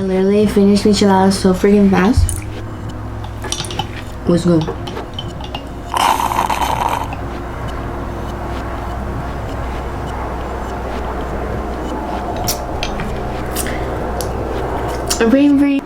I literally finished Michelada so freaking fast. It was good. Brain.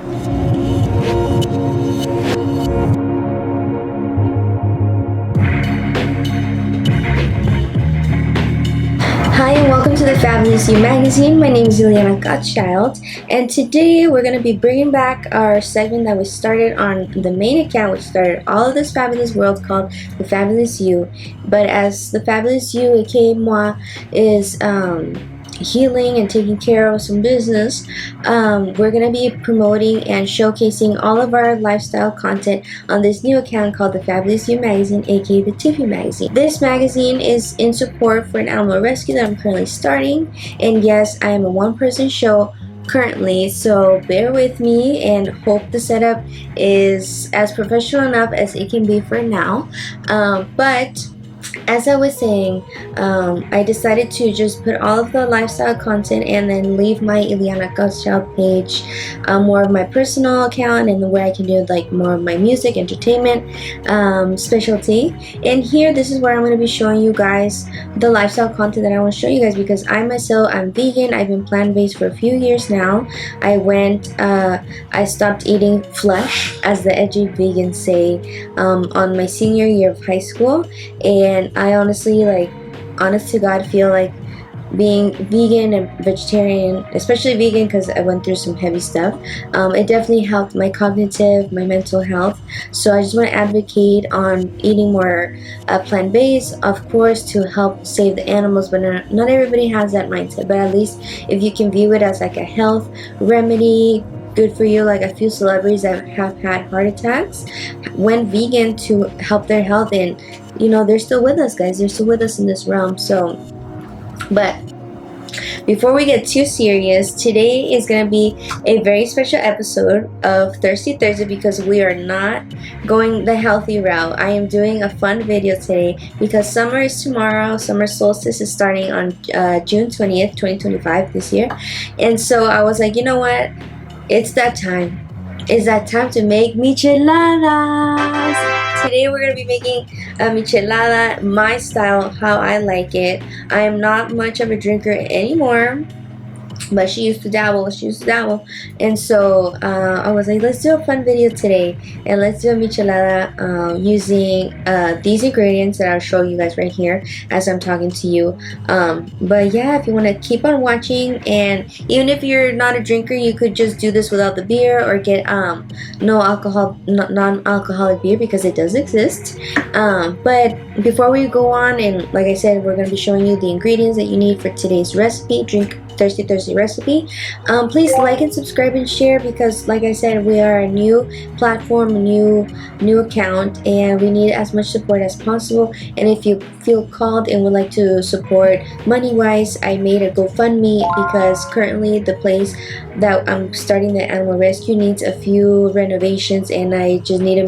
Hi and welcome to the Fabulous You magazine. My name is Juliana Gottschalk, and today we're going to be bringing back our segment that we started on the main account, which started all of this fabulous world, called The Fabulous You. But as The Fabulous You, aka moi, is healing and taking care of some business, we're going to be promoting and showcasing all of our lifestyle content on this new account called The Fabulous You magazine, aka the t.f.y.magazine. This magazine is in support for an animal rescue that I'm currently starting, and yes, I am a one-person show currently, so bear with me and hope the setup is as professional enough as it can be for now. But as I was saying, I decided to just put all of the lifestyle content and then leave my Ileana Gottschalk page, more of my personal account, and where I can do like more of my music, entertainment, specialty. And here, this is where I'm going to be showing you guys the lifestyle content that I want to show you guys, because I'm vegan. I've been plant-based for a few years now. I stopped eating flesh, as the edgy vegans say, on my senior year of high school, and I honestly, honest to God, feel like being vegan and vegetarian, especially vegan because I went through some heavy stuff, it definitely helped my cognitive, my mental health. So I just want to advocate on eating more plant-based, of course, to help save the animals, but not everybody has that mindset. But at least if you can view it as like a health remedy, good for you. Like a few celebrities that have had heart attacks went vegan to help their health, and you know, they're still with us, guys. They're still with us in this realm. So, but before we get too serious, today is going to be a very special episode of Thirsty Thursday, because we are not going the healthy route. I am doing a fun video today because summer is tomorrow. Summer solstice is starting on June 20th, 2025 this year. And so I was like, you know what? It's that time. It's that time to make micheladas. Today we're going to be making a michelada, my style, how I like it. I am not much of a drinker anymore, but she used to dabble. And so I was like, let's do a fun video today, and let's do a michelada using these ingredients that I'll show you guys right here as I'm talking to you. But yeah, if you want to keep on watching, and even if you're not a drinker, you could just do this without the beer, or get non-alcoholic beer, because it does exist. But before we go on, and like I said, we're going to be showing you the ingredients that you need for today's recipe, Thirsty Thursday recipe. Please like and subscribe and share, because like I said, we are a new platform, a new account, and we need as much support as possible. And if you feel called and would like to support money wise, I made a GoFundMe, because currently the place that I'm starting, the animal rescue, needs a few renovations, and I just need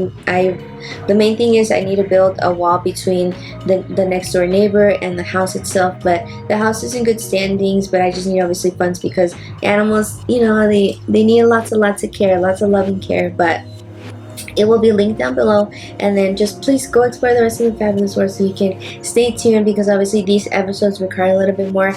the main thing is I need to build a wall between the next door neighbor and the house itself. But the house is in good standings, but I just need obviously funds, because animals, you know, they need lots of care, lots of loving care. But it will be linked down below, and then just please go explore the rest of the fabulous world, so you can stay tuned, because obviously these episodes require a little bit more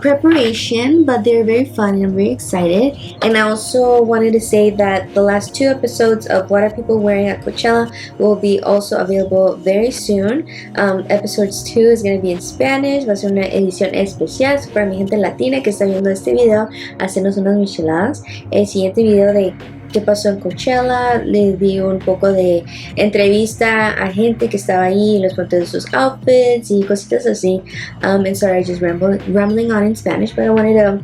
preparation, but they're very fun and I'm very excited. And I also wanted to say that the last 2 episodes of What Are People Wearing at Coachella will be also available very soon. Episodes 2 is going to be in Spanish. Va a ser una edición especial para mi gente latina que está viendo este video, hacernos unas micheladas. El siguiente video de qué pasó en Coachella, les di un poco de entrevista a gente que estaba ahí, les conté de sus outfits y cositas así. And sorry, I just rambling on in Spanish, but I wanted to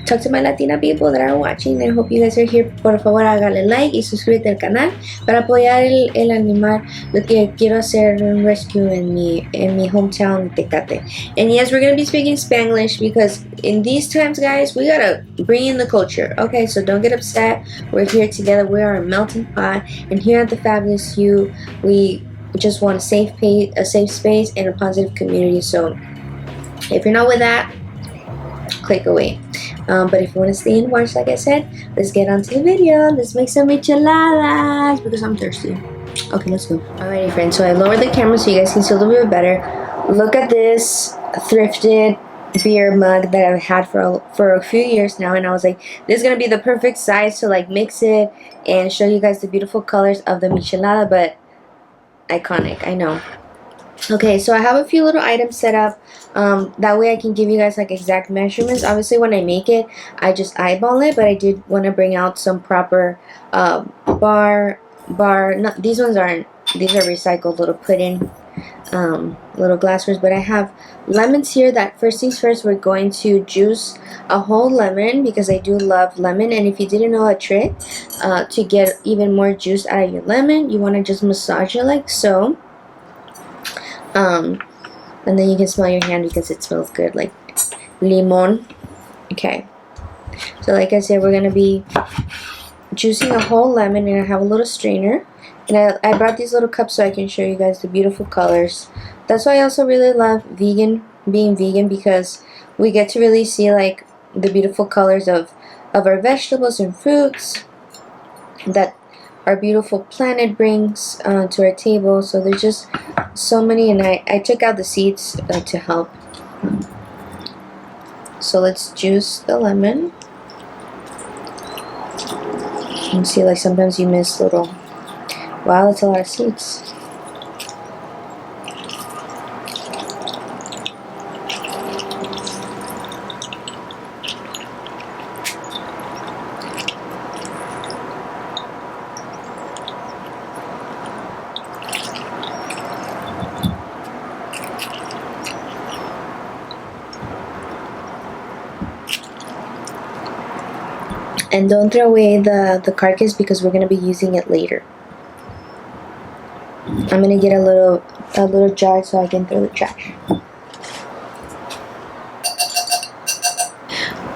talk to my Latina people that are watching, and hope you guys are here. Por favor, hágale like y suscríbete al canal para apoyar el animar lo que quiero hacer, un rescue en mi hometown de Tecate. And yes, we're gonna be speaking Spanglish, because in these times, guys, we gotta bring in the culture. Okay, so don't get upset. We're here together. We are a melting pot, and here at the Fabulous You, we just want a safe space and a positive community. So if you're not with that, click away. But if you want to stay and watch, like I said, let's get on to the video. Let's make some micheladas because I'm thirsty. Okay, let's go. Alrighty, friends. So I lowered the camera so you guys can see a little bit better. Look at this thrifted beer mug that I've had for a few years now, and I was like, this is gonna be the perfect size to like mix it and show you guys the beautiful colors of the michelada. But iconic, I know. Okay, so I have a few little items set up. That way I can give you guys like exact measurements. Obviously when I make it, I just eyeball it, but I did want to bring out some proper not, these ones aren't, these are recycled little pudding little glasswares. But I have lemons here that first things first, we're going to juice a whole lemon because I do love lemon. And if you didn't know a trick to get even more juice out of your lemon, you want to just massage it like so. And then you can smell your hand because it smells good, like limon. Okay, so like I said, we're gonna be juicing a whole lemon, and I have a little strainer, and I brought these little cups so I can show you guys the beautiful colors. That's why I also really love being vegan, because we get to really see like the beautiful colors of our vegetables and fruits that our beautiful planet brings to our table. So there's just so many, and I took out the seeds to help. So let's juice the lemon. You can see like sometimes you miss little, wow, that's a lot of seeds. And don't throw away the carcass because we're gonna be using it later. I'm gonna get a little jar so I can throw the trash.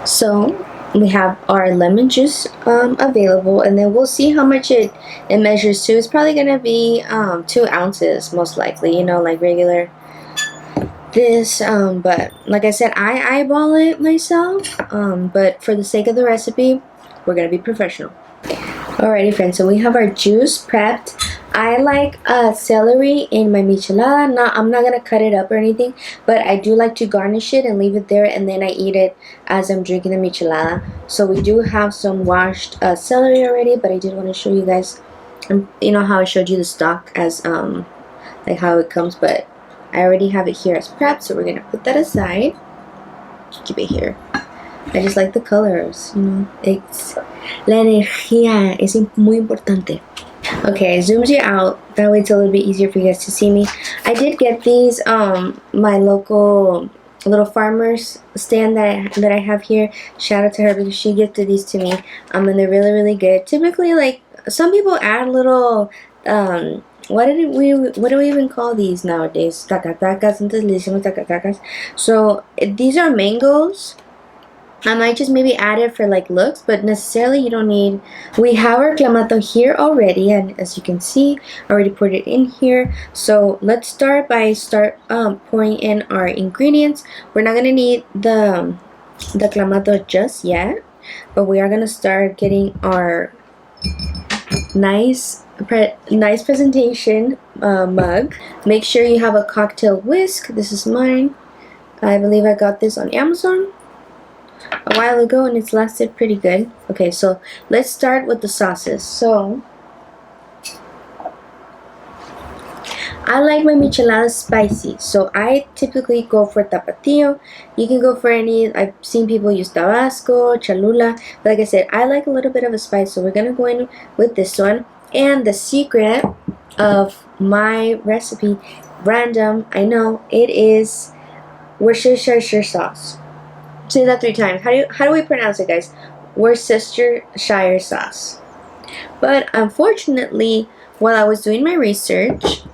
So we have our lemon juice available, and then we'll see how much it measures to. It's probably gonna be 2 ounces most likely, you know, like regular this, but like I said, I eyeball it myself, but for the sake of the recipe, we're gonna be professional. Alrighty, friends, so we have our juice prepped. I like celery in my michelada. I'm not gonna cut it up or anything, but I do like to garnish it and leave it there, and then I eat it as I'm drinking the michelada. So we do have some washed celery already, but I did want to show you guys, you know how I showed you the stock as like how it comes, but I already have it here as prepped, so we're gonna put that aside. Keep it here. I just like the colors, you know. It's la energía es muy importante. Okay, zooms you out. That way it's a little bit easier for you guys to see me. I did get these my local little farmer's stand that I have here. Shout out to her because she gifted these to me. And they're really, really good. Typically, like some people add little what do we even call these nowadays? Tacatacas. Entonces le decimos tacatacas. So these are mangoes. I might just maybe add it for like looks, but necessarily you don't need. We have our clamato here already, and as you can see, I already put it in here. So let's start by pouring in our ingredients. We're not gonna need the clamato just yet, but we are gonna start getting our nice presentation mug. Make sure you have a cocktail whisk. This is mine. I believe I got this on Amazon a while ago, and it's lasted pretty good. Okay, so let's start with the sauces. So I like my micheladas spicy, so I typically go for Tapatio. You can go for any. I've seen people use Tabasco, Cholula, but like I said, I like a little bit of a spice, so we're gonna go in with this one. And the secret of my recipe, random, I know, it is Worcestershire sauce. Say that 3 times. How do we pronounce it, guys? Worcestershire sauce. But unfortunately, while I was doing my research,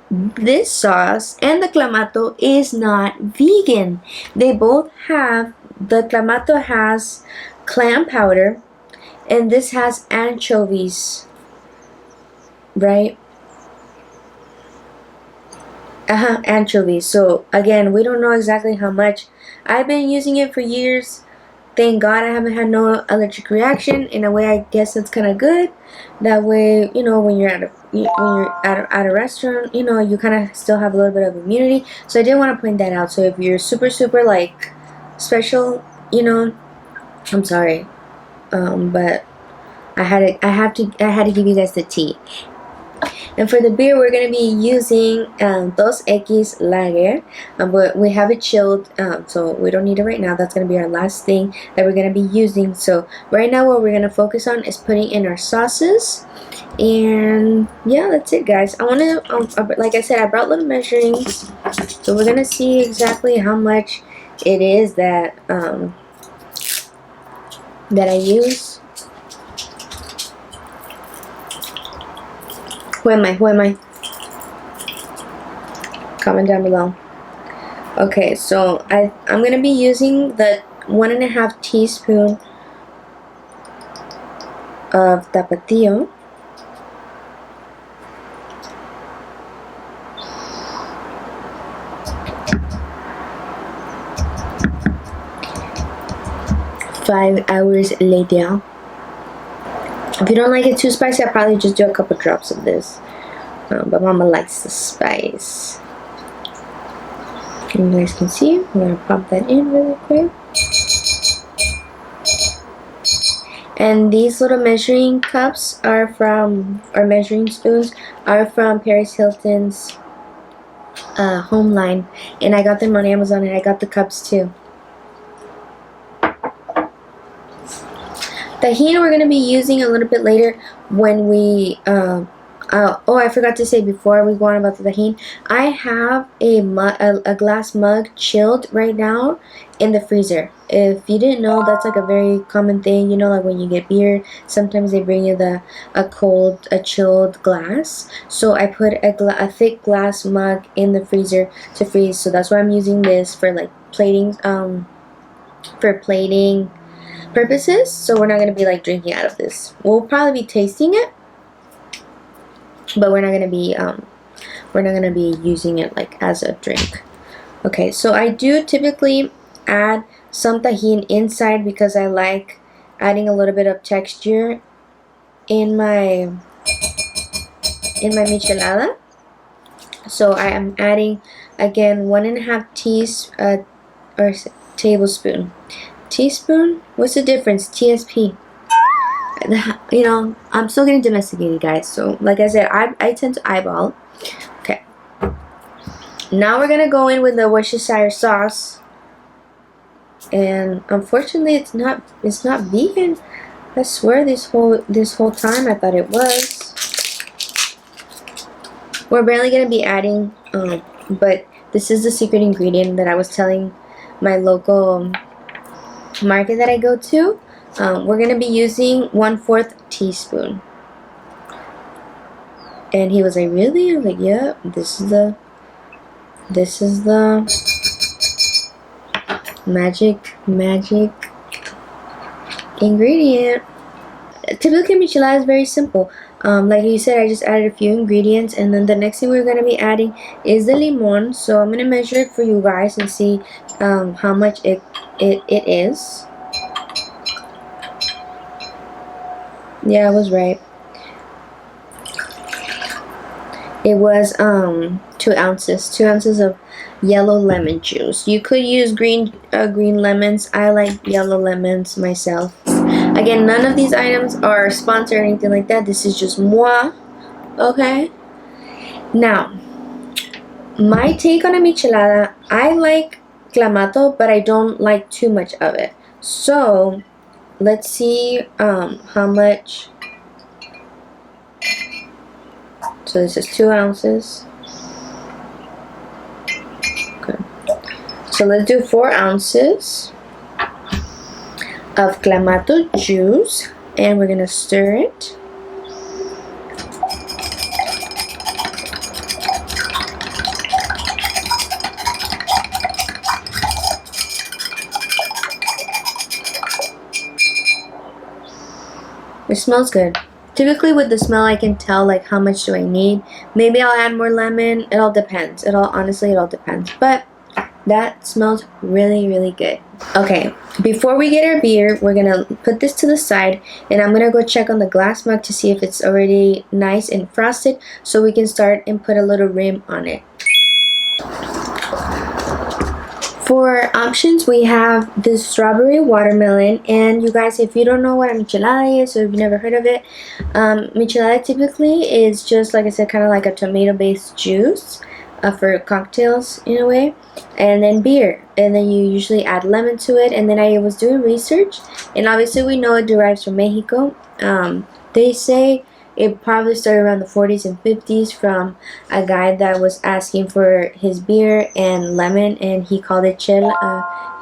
this sauce and the clamato is not vegan. They both have, the clamato has clam powder, and this has anchovies, right? Anchovies. So again, we don't know exactly how much. I've been using it for years. thank God I haven't had no allergic reaction. In a way, I guess it's kind of good. That way, you know, when you're at a restaurant, you know, you kind of still have a little bit of immunity. So I did want to point that out. So if you're super like special, you know, I'm sorry, but I had to give you guys the tea. And for the beer, we're going to be using Dos Equis Lager. But we have it chilled, so we don't need it right now. That's going to be our last thing that we're going to be using. So right now what we're going to focus on is putting in our sauces. And yeah, that's it, guys. I want to, like I said, I brought little measurings. So we're going to see exactly how much it is that, that I use. Who am I? Comment down below. Okay, so I'm gonna be using the 1.5 teaspoon of Tapatio. Five hours later. If you don't like it too spicy, I'll probably just do a couple drops of this. But Mama likes the spice. You guys can see, I'm going to pop that in really quick. And these little measuring cups are from, or measuring spoons, are from Paris Hilton's home line. And I got them on Amazon, and I got the cups too. Tajín we're going to be using a little bit later when we, oh, I forgot to say before we go on about the Tajín, I have a glass mug chilled right now in the freezer. If you didn't know, that's like a very common thing, you know, like when you get beer, sometimes they bring you a chilled glass. So I put a thick glass mug in the freezer to freeze, so that's why I'm using this for like plating, purposes. So we're not going to be like drinking out of this. We'll probably be tasting it, but we're not going to be using it like as a drink. Okay, so I do typically add some Tajín inside because I like adding a little bit of texture in my Michelada. So I am adding again 1.5 tablespoon. Teaspoon? What's the difference? TSP. You know, I'm still getting domesticated, guys. So, like I said, I tend to eyeball. Okay. Now we're gonna go in with the Worcestershire sauce. And unfortunately, it's not vegan. I swear this whole time I thought it was. We're barely gonna be adding, but this is the secret ingredient that I was telling my local market that I go to. We're gonna be using 1/4 teaspoon. And he was like, really? I was like, yeah, this is the magic ingredient. Typically Michelada is very simple. Like you said, I just added a few ingredients, and then the next thing we're going to be adding is the limon. So I'm going to measure it for you guys and see how much it is. Yeah, I was right. It was 2 ounces. 2 ounces of yellow lemon juice. You could use green lemons. I like yellow lemons myself. Again, none of these items are sponsored or anything like that. This is just moi. Okay? Now, my take on a michelada, I like Clamato, but I don't like too much of it. So, let's see how much. So this is 2 ounces. Okay. So let's do 4 ounces of Clamato juice, and we're gonna stir it. It smells good. Typically with the smell I can tell like how much do I need. Maybe I'll add more lemon. It all depends. Honestly, it all depends. But That smells really, really good. Okay, before we get our beer, we're gonna put this to the side, and I'm gonna go check on the glass mug to see if it's already nice and frosted, so we can start and put a little rim on it. For options, we have this strawberry watermelon, and you guys, if you don't know what a michelada is, or if you've never heard of it, michelada typically is just, like I said, kind of like a tomato-based juice for cocktails in a way, and then beer, and then you usually add lemon to it. And then I was doing research, and obviously we know it derives from Mexico. They say it probably started around the 40s and 50s from a guy that was asking for his beer and lemon, and he called it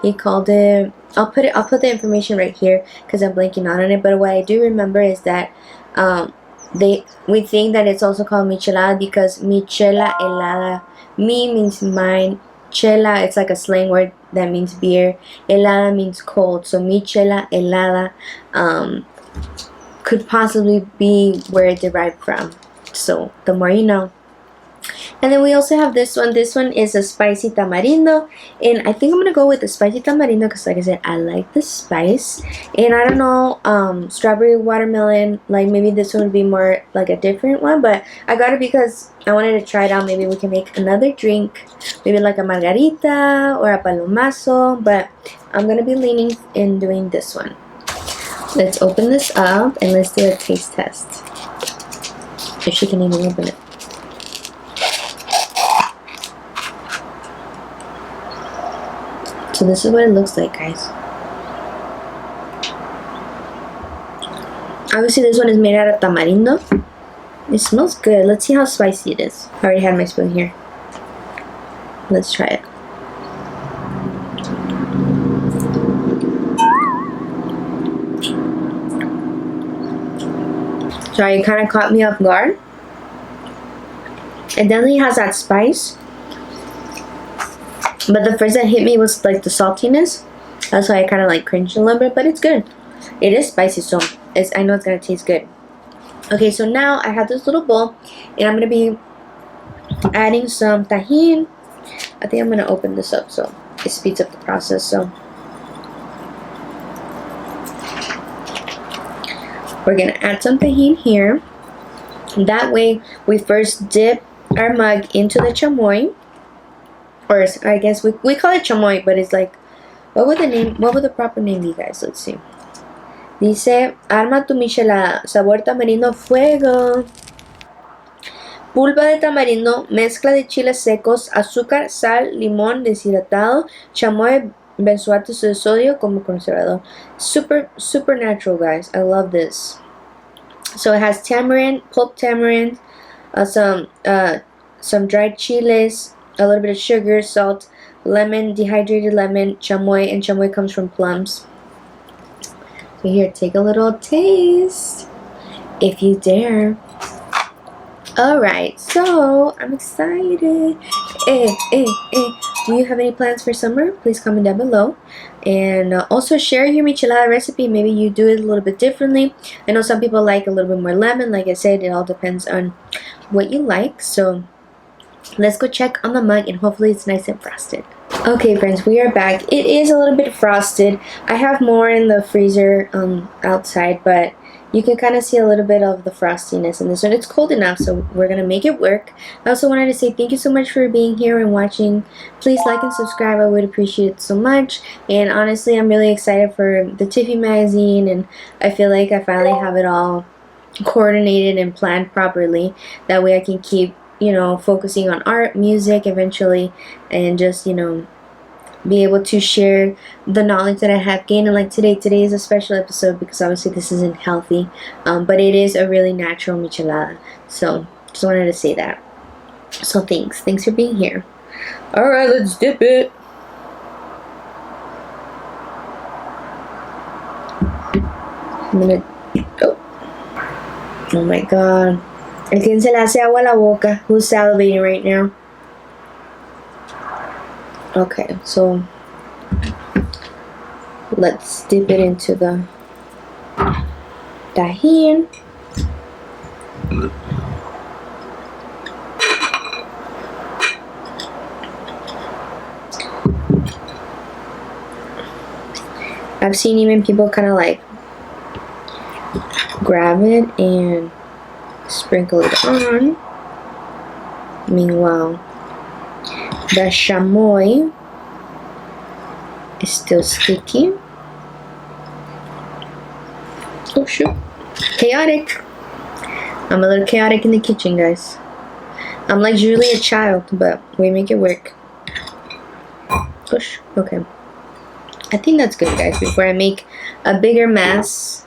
he called it. I'll put the information right here because I'm blanking on it. But what I do remember is that we think that it's also called michelada because michela helada. Mi means mine. Chela, it's like a slang word that means beer. Helada means cold. So michela helada could possibly be where it derived from. So the more you know. And then we also have this one. This one is a spicy tamarindo, and I think I'm gonna go with the spicy tamarindo because, like I said, I like the spice. And I don't know, strawberry watermelon, like maybe this one would be more like a different one, but I got it because I wanted to try it out. Maybe we can make another drink, maybe like a margarita or a palomazo, but I'm gonna be leaning in doing this one. Let's open this up and let's do a taste test. If she can even open it. So this is what it looks like, guys. Obviously this one is made out of tamarindo. It smells good. Let's see how spicy it is. I already had my spoon here. Let's try it. Sorry, it kind of caught me off guard. It definitely has that spice. But the first that hit me was like the saltiness. That's why I kind of like cringed a little bit, but it's good. It is spicy, so I know it's going to taste good. Okay, so now I have this little bowl, and I'm going to be adding some Tajín. I think I'm going to open this up so it speeds up the process. So we're going to add some Tajín here. That way, we first dip our mug into the chamoy. Or I guess we call it chamoy, but it's like, what would the proper name be, guys? Let's see. Dice, arma tu michelada, sabor tamarindo fuego. Pulpa de tamarindo, mezcla de chiles secos, azúcar, sal, limón deshidratado, chamoy, benzoato de sodio como conservador. Super natural, guys. I love this. So it has tamarind, pulp tamarind, some dried chiles, a little bit of sugar, salt, lemon, dehydrated lemon, chamoy, and chamoy comes from plums. So here, take a little taste, if you dare. Alright, so I'm excited. Do you have any plans for summer? Please comment down below. And also share your michelada recipe. Maybe you do it a little bit differently. I know some people like a little bit more lemon. Like I said, it all depends on what you like. So let's go check on the mug, and hopefully it's nice and frosted. Okay, friends, we are back. It is a little bit frosted. I have more in the freezer outside, but you can kind of see a little bit of the frostiness in this one. It's cold enough, so we're going to make it work. I also wanted to say thank you so much for being here and watching. Please like and subscribe. I would appreciate it so much. And honestly, I'm really excited for the t.f.y. magazine, and I feel like I finally have it all coordinated and planned properly. That way I can keep, you know, focusing on art, music eventually, and just, you know, be able to share the knowledge that I have gained. And like today is a special episode because obviously this isn't healthy, but it is a really natural michelada. So just wanted to say that. So thanks for being here. Alright, let's dip it. I'm gonna, oh my god, ¿a quién se le hace agua a la boca? Who's salivating right now? Okay, so let's dip it into the Tajín. I've seen even people kind of like grab it and sprinkle it on. Meanwhile, the chamoy is still sticky. Oh shoot. Chaotic. I'm a little chaotic in the kitchen, guys. I'm like usually a child, but we make it work. Push. Okay. I think that's good, guys, before I make a bigger mess.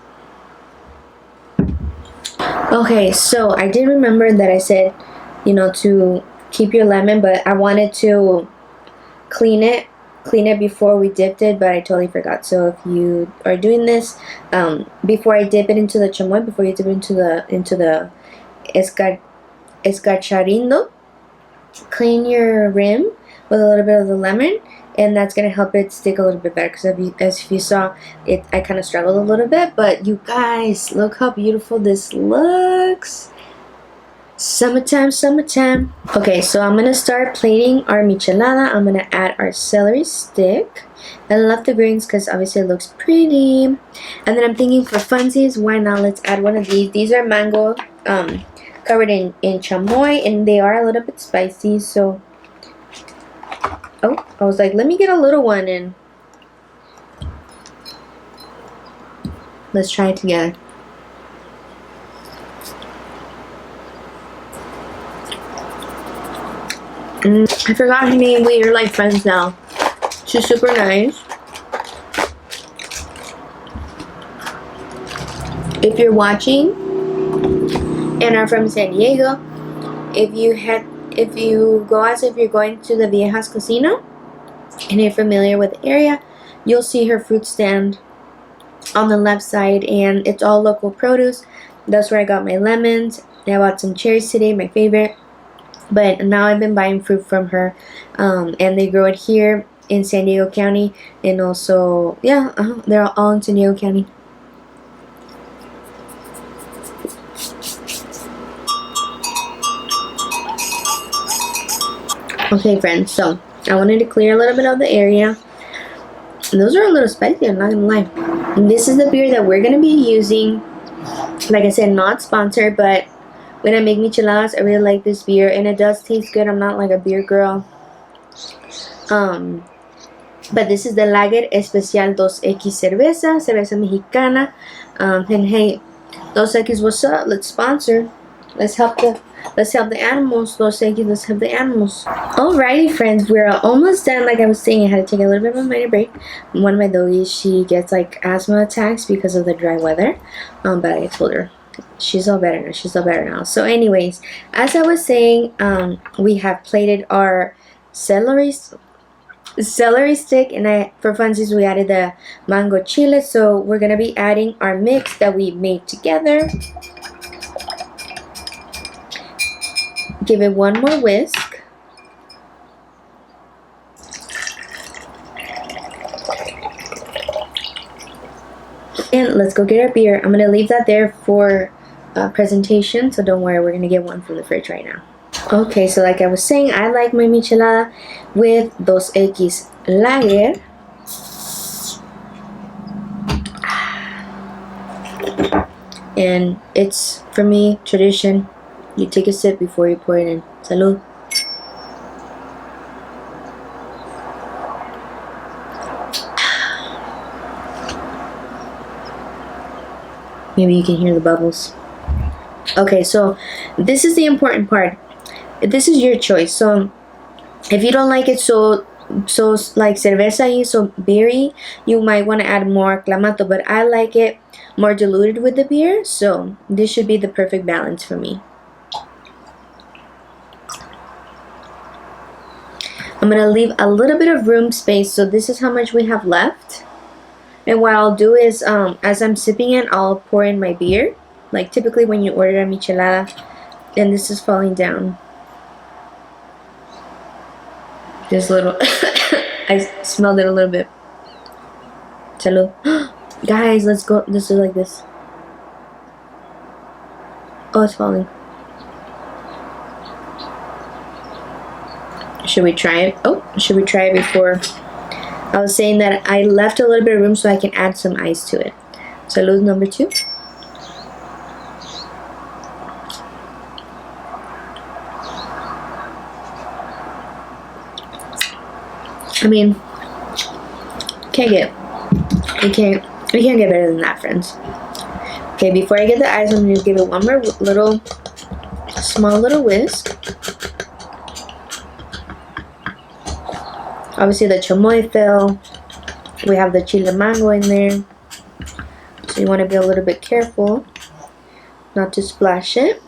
Okay, so I did remember that I said, you know, to keep your lemon, but I wanted to clean it before we dipped it, but I totally forgot. So if you are doing this, before I dip it into the chamoy, before you dip it into the escarchado, clean your rim with a little bit of the lemon, and that's gonna help it stick a little bit better. Because as you saw, I kind of struggled a little bit, but you guys, look how beautiful this looks. Summertime, summertime. Okay, so I'm gonna start plating our michelada. I'm gonna add our celery stick. I love the greens because obviously it looks pretty. And then I'm thinking for funsies, why not? Let's add one of these. These are mango, covered in chamoy, and they are a little bit spicy. So, oh, I was like, let me get a little one and let's try it together. I forgot her name. We are like friends now. She's super nice. If you're watching and are from San Diego, if you go as if you're going to the Viejas Casino and you're familiar with the area, you'll see her fruit stand on the left side, and it's all local produce. That's where I got my lemons. I bought some cherries today, my favorite. But now I've been buying fruit from her, and they grow it here in San Diego County, and also, yeah, they're all in San Diego County. Okay, friends, so I wanted to clear a little bit of the area. And those are a little spicy, I'm not gonna lie. And this is the beer that we're gonna be using. Like I said, not sponsored, but when I make micheladas, I really like this beer, and it does taste good. I'm not like a beer girl. But this is the Lager Especial 2X cerveza mexicana. And hey, 2X, what's up? Let's sponsor. Let's help the animals. 2X, let's help the animals. Alrighty, friends, we're almost done. Like I was saying, I had to take a little bit of a minor break. One of my doggies, she gets like asthma attacks because of the dry weather. But I told her she's all better now. She's all better now. So anyways, as I was saying, we have plated our celery stick, and for funsies we added the mango chile. So we're gonna be adding our mix that we made together. Give it one more whisk. And let's go get our beer. I'm gonna leave that there for presentation, so don't worry, we're gonna get one from the fridge right now. Okay, so like I was saying, I like my michelada with Equis Lager. And it's, for me, tradition. You take a sip before you pour it in. Salud. Maybe you can hear the bubbles. Okay, so this is the important part. This is your choice. So if you don't like it so like cerveza-y, so beery, you might want to add more Clamato, but I like it more diluted with the beer, so this should be the perfect balance for me. I'm gonna leave a little bit of room space, so this is how much we have left. And what I'll do is, as I'm sipping it, I'll pour in my beer, like typically when you order a michelada. And this is falling down. Just a little. I smelled it a little bit. Salud. Guys, let's go. Let's do like this. Oh, it's falling. Should we try it? Oh, should we try it before I was saying that I left a little bit of room so I can add some ice to it. Salud number 2. I mean, we can't get better than that, friends. Okay, before I get the ice, I'm going to give it one more small little whisk. Obviously the chamoy fell. We have the chile mango in there. So you want to be a little bit careful not to splash it.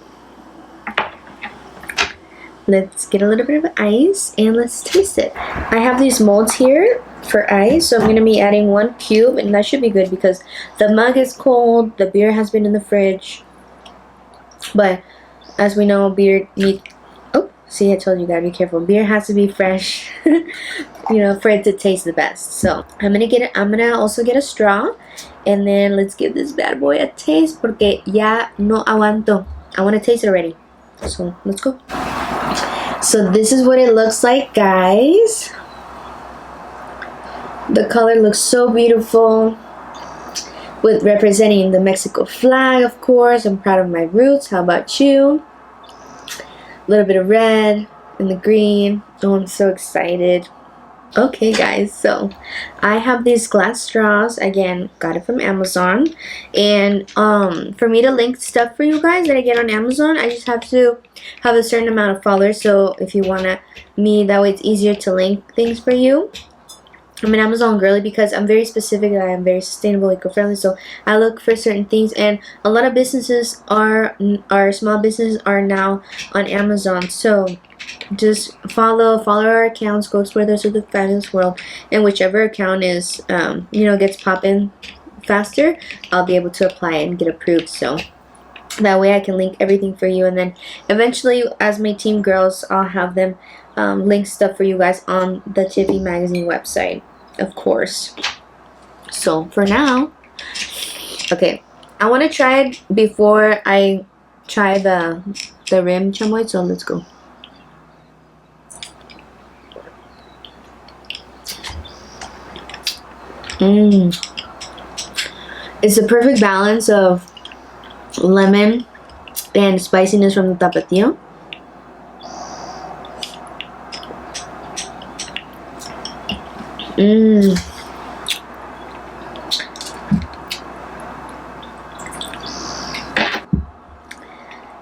Let's get a little bit of ice and let's taste it. I have these molds here for ice, so I'm going to be adding 1 cube, and that should be good because the mug is cold, the beer has been in the fridge. But as we know, beer needs... Oh, see, I told you, gotta be careful. Beer has to be fresh, you know, for it to taste the best. So I'm gonna also get a straw, and then let's give this bad boy a taste porque ya no aguanto. I want to taste it already. So let's go. So this is what it looks like, guys. The color looks so beautiful, with representing the Mexico flag, of course. I'm proud of my roots. How about you? A little bit of red and the green. Oh, I'm so excited. Okay, guys, so I have these glass straws. Again, got it from Amazon. And for me to link stuff for you guys that I get on Amazon, I just have to have a certain amount of followers. So if you want me, that way it's easier to link things for you. I'm an Amazon girly because I'm very specific that I am very sustainable, eco-friendly, so I look for certain things, and a lot of businesses are small businesses are now on Amazon. So just follow our accounts, go explore those of the fabulous world, and whichever account is you know, gets popping faster, I'll be able to apply it and get approved. So that way I can link everything for you, and then eventually as my team grows, I'll have them link stuff for you guys on the t.f.y.magazine website, of course. So for now, okay, I want to try it before I try the rim chamoy, so let's go. It's a perfect balance of lemon and spiciness from the Tapatio.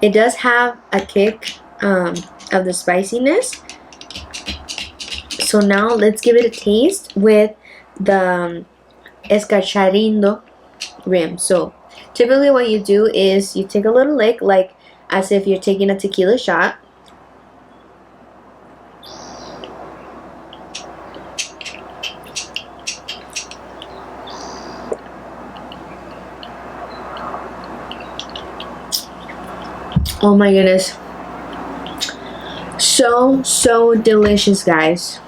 It does have a kick of the spiciness. So now let's give it a taste with the escarchado rim. So typically what you do is you take a little lick, like as if you're taking a tequila shot. Oh my goodness, so delicious, guys.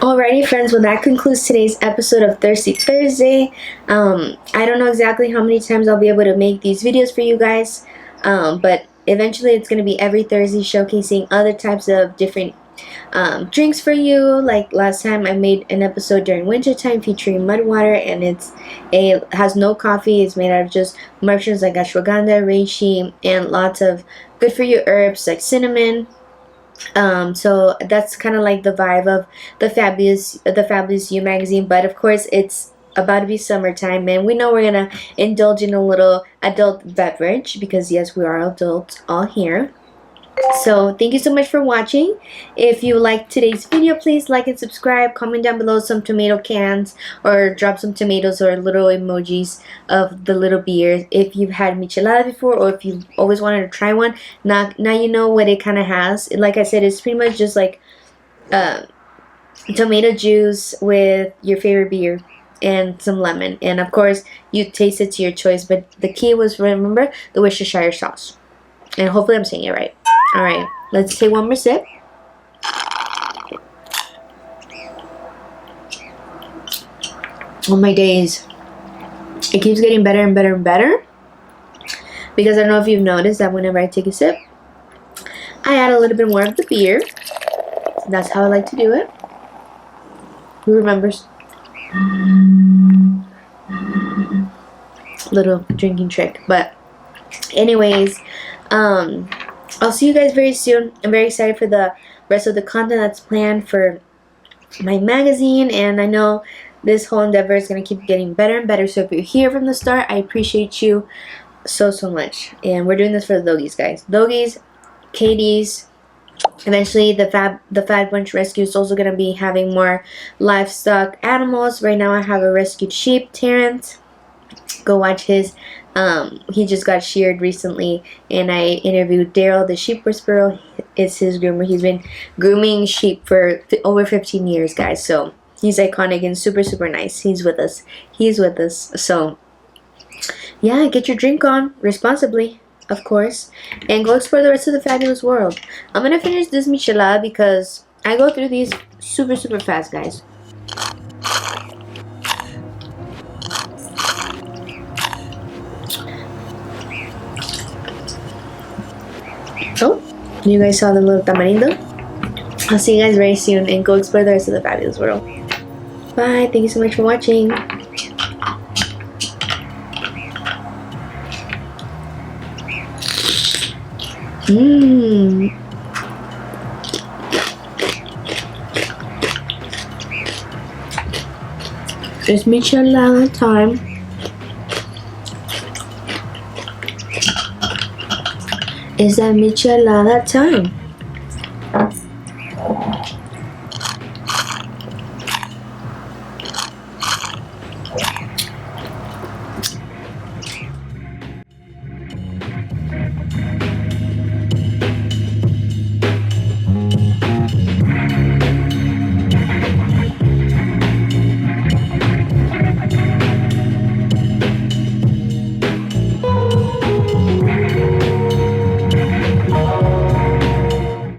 Alrighty, friends, well, that concludes today's episode of Thirsty Thursday. I don't know exactly how many times I'll be able to make these videos for you guys, but eventually it's going to be every Thursday, showcasing other types of different drinks for you. Like last time I made an episode during winter time featuring mud water, and it has no coffee. It's made out of just mushrooms like ashwagandha, reishi, and lots of good for you herbs like cinnamon. So that's kind of like the vibe of the Fabulous You magazine. But of course, it's about to be summertime, and we know we're gonna indulge in a little adult beverage because yes, we are adults all here. So thank you so much for watching. If you liked today's video, please like and subscribe. Comment down below some tomato cans, or drop some tomatoes or little emojis of the little beer if you've had Michelada before, or if you've always wanted to try one. Now you know what it kind of has. Like I said, it's pretty much just like tomato juice with your favorite beer and some lemon, and of course you taste it to your choice, but the key was, remember, the Worcestershire sauce. And hopefully I'm saying it right. Alright, let's take one more sip. Oh my days. It keeps getting better and better and better. Because I don't know if you've noticed that whenever I take a sip, I add a little bit more of the beer. That's how I like to do it. Who remembers? Little drinking trick. But anyways, I'll see you guys very soon. I'm very excited for the rest of the content that's planned for my magazine, and I know this whole endeavor is going to keep getting better and better. So if you're here from the start, I appreciate you so much. And we're doing this for the doggies, guys. Doggies, Katie's. Eventually, the Fab Bunch Rescue is also going to be having more livestock animals. Right now, I have a rescued sheep, Terrence. Go watch his. He just got sheared recently, and I interviewed Daryl, the sheep whisperer. It's his groomer. He's been grooming sheep for over 15 years, guys. So he's iconic and super nice. He's with us. He's with us. So yeah, get your drink on responsibly, of course, and go explore the rest of the fabulous world. I'm gonna finish this Michelada because I go through these super fast, guys. So, you guys saw the little tamarindo? I'll see you guys very soon, and go explore the rest of the fabulous world. Bye. Thank you so much for watching. It's Michelada time. It's that Michelada time.